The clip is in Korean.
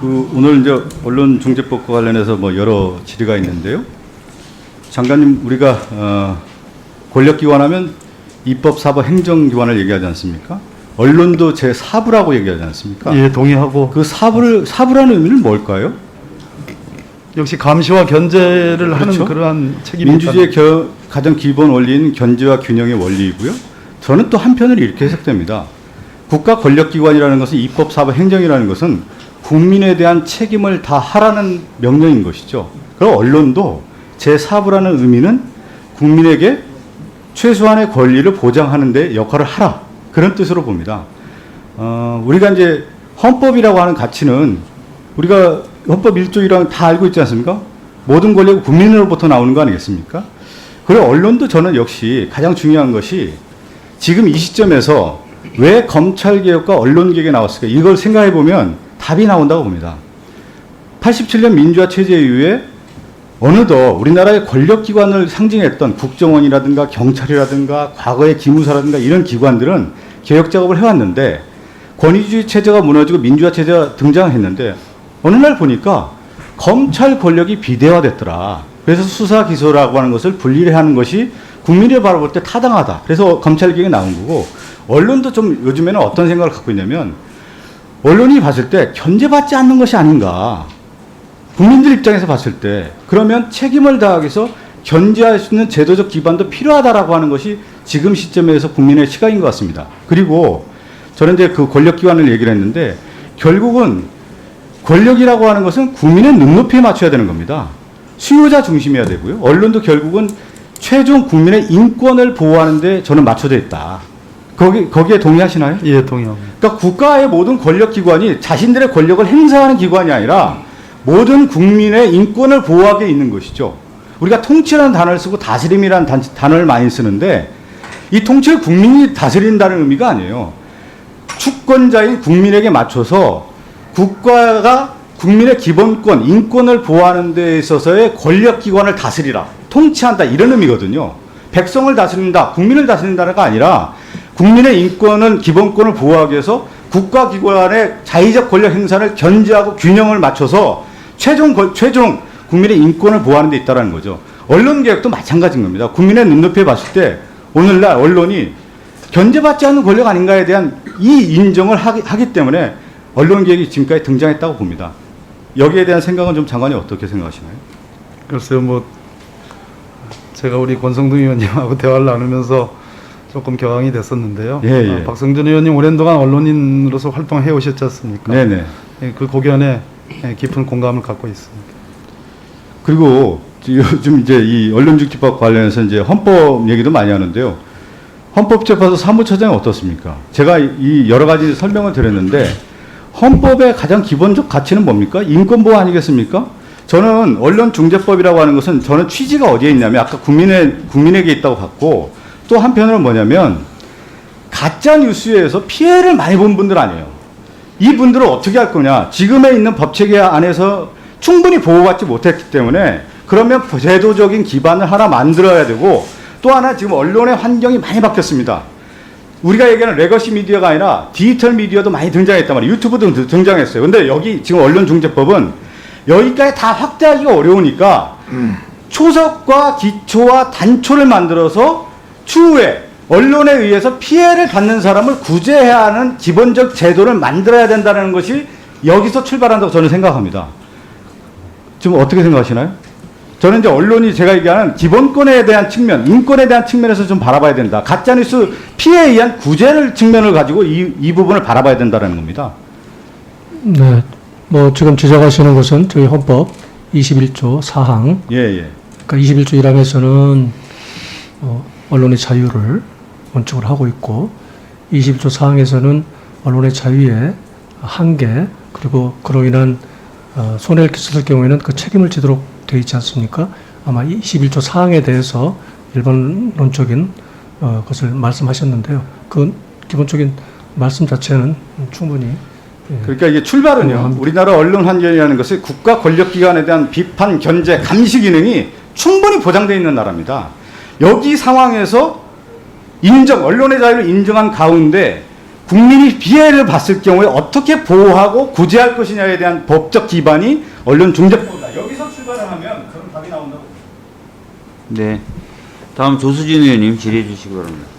오늘 이제 언론중재법과 관련해서 뭐 여러 질의가 있는데요. 장관님, 우리가 권력기관하면 입법, 사법, 행정기관을 얘기하지 않습니까? 언론도 제4부라고 얘기하지 않습니까? 예, 동의하고. 그 사부라는 의미는 뭘까요? 역시 감시와 견제를 그렇죠? 하는 그러한 책임이 민주주의의 가장 기본 원리는 견제와 균형의 원리이고요. 저는 또 한편으로 이렇게 해석됩니다. 국가 권력기관이라는 것은 입법, 사법, 행정이라는 것은 국민에 대한 책임을 다 하라는 명령인 것이죠. 그리고 언론도 제4부라는 의미는 국민에게 최소한의 권리를 보장하는 데 역할을 하라. 그런 뜻으로 봅니다. 우리가 이제 헌법이라고 하는 가치는 우리가 헌법 1조 1항 다 알고 있지 않습니까? 모든 권력은 국민으로부터 나오는 거 아니겠습니까? 그리고 언론도 저는 역시 가장 중요한 것이 지금 이 시점에서 왜 검찰개혁과 언론개혁이 나왔을까? 이걸 생각해 보면 답이 나온다고 봅니다. 87년 민주화 체제 이후에 어느덧 우리나라의 권력기관을 상징했던 국정원이라든가 경찰이라든가 과거의 기무사라든가 이런 기관들은 개혁 작업을 해왔는데 권위주의 체제가 무너지고 민주화 체제가 등장했는데 어느 날 보니까 검찰 권력이 비대화됐더라. 그래서 수사 기소라고 하는 것을 분리를 하는 것이 국민이 바라볼 때 타당하다. 그래서 검찰 개혁이 나온 거고 언론도 좀 요즘에는 어떤 생각을 갖고 있냐면 언론이 봤을 때 견제받지 않는 것이 아닌가. 국민들 입장에서 봤을 때 그러면 책임을 다하기 위해서 견제할 수 있는 제도적 기반도 필요하다라고 하는 것이 지금 시점에서 국민의 시각인 것 같습니다. 그리고 저는 이제 그 권력기관을 얘기를 했는데 결국은 권력이라고 하는 것은 국민의 눈높이에 맞춰야 되는 겁니다. 수요자 중심이어야 되고요. 언론도 결국은 최종 국민의 인권을 보호하는 데 저는 맞춰져 있다. 거기에 동의하시나요? 예, 동의합니다. 그러니까 국가의 모든 권력기관이 자신들의 권력을 행사하는 기관이 아니라 모든 국민의 인권을 보호하게 있는 것이죠. 우리가 통치라는 단어를 쓰고 다스림이라는 단어를 많이 쓰는데 이 통치를 국민이 다스린다는 의미가 아니에요. 주권자인 국민에게 맞춰서 국가가 국민의 기본권, 인권을 보호하는 데 있어서의 권력기관을 다스리라, 통치한다 이런 의미거든요. 백성을 다스린다, 국민을 다스린다가 아니라 국민의 인권은 기본권을 보호하기 위해서 국가기관의 자의적 권력 행사를 견제하고 균형을 맞춰서 최종 국민의 인권을 보호하는 데 있다는 거죠. 언론개혁도 마찬가지인 겁니다. 국민의 눈높이에 봤을 때 오늘날 언론이 견제받지 않는 권력 아닌가에 대한 이 인정을 하기 때문에 언론개혁이 지금까지 등장했다고 봅니다. 여기에 대한 생각은 좀 장관이 어떻게 생각하시나요? 글쎄요, 뭐 제가 우리 권성동 의원님하고 대화를 나누면서 조금 격앙이 됐었는데요. 예, 예. 박성준 의원님 오랜 동안 언론인으로서 활동해 오셨지 않습니까? 네네. 예, 그 고견에 깊은 공감을 갖고 있습니다. 그리고 요즘 이제 이 언론중재법 관련해서 이제 헌법 얘기도 많이 하는데요. 헌법재판소 사무처장이 어떻습니까? 제가 이 여러 가지 설명을 드렸는데 헌법의 가장 기본적 가치는 뭡니까? 인권보호 아니겠습니까? 저는 언론중재법이라고 하는 것은 저는 취지가 어디에 있냐면 아까 국민에게 있다고 봤고 또 한편으로는 뭐냐면 가짜 뉴스에서 피해를 많이 본 분들 아니에요. 이 분들을 어떻게 할 거냐? 지금에 있는 법체계 안에서 충분히 보호받지 못했기 때문에 그러면 제도적인 기반을 하나 만들어야 되고 또 하나 지금 언론의 환경이 많이 바뀌었습니다. 우리가 얘기하는 레거시 미디어가 아니라 디지털 미디어도 많이 등장했단 말이에요. 유튜브도 등장했어요. 근데 여기 지금 언론중재법은 여기까지 다 확대하기가 어려우니까 초석과 기초와 단초를 만들어서 추후에 언론에 의해서 피해를 받는 사람을 구제해야 하는 기본적 제도를 만들어야 된다는 것이 여기서 출발한다고 저는 생각합니다. 지금 어떻게 생각하시나요? 저는 이제 언론이 제가 얘기하는 기본권에 대한 측면, 인권에 대한 측면에서 좀 바라봐야 된다. 가짜뉴스 피해에 의한 구제를 측면을 가지고 이 부분을 바라봐야 된다는 겁니다. 네. 뭐 지금 지적하시는 것은 저희 헌법 21조 4항. 예. 그러니까 21조 1항에서는 언론의 자유를 원칙으로 하고 있고 21조 4항에서는 언론의 자유의 한계 그리고 그로 인한 손해를 끼쳤을 경우에는 그 책임을 지도록 되어 있지 않습니까? 아마 21조 4항에 대해서 일반론적인 것을 말씀하셨는데요. 그 기본적인 말씀 자체는 충분히 그러니까 이게 출발은요. 우리나라 언론 환경이라는 것이 국가 권력기관에 대한 비판, 견제, 감시 기능이 충분히 보장되어 있는 나라입니다. 여기 상황에서 언론의 자유를 인정한 가운데 국민이 피해를 봤을 경우에 어떻게 보호하고 구제할 것이냐에 대한 법적 기반이 언론중재법이다. 여기서 출발을 하면 저는 답이 나온다고 봅니다. 네. 다음 조수진 의원님 질의해 주시기 바랍니다.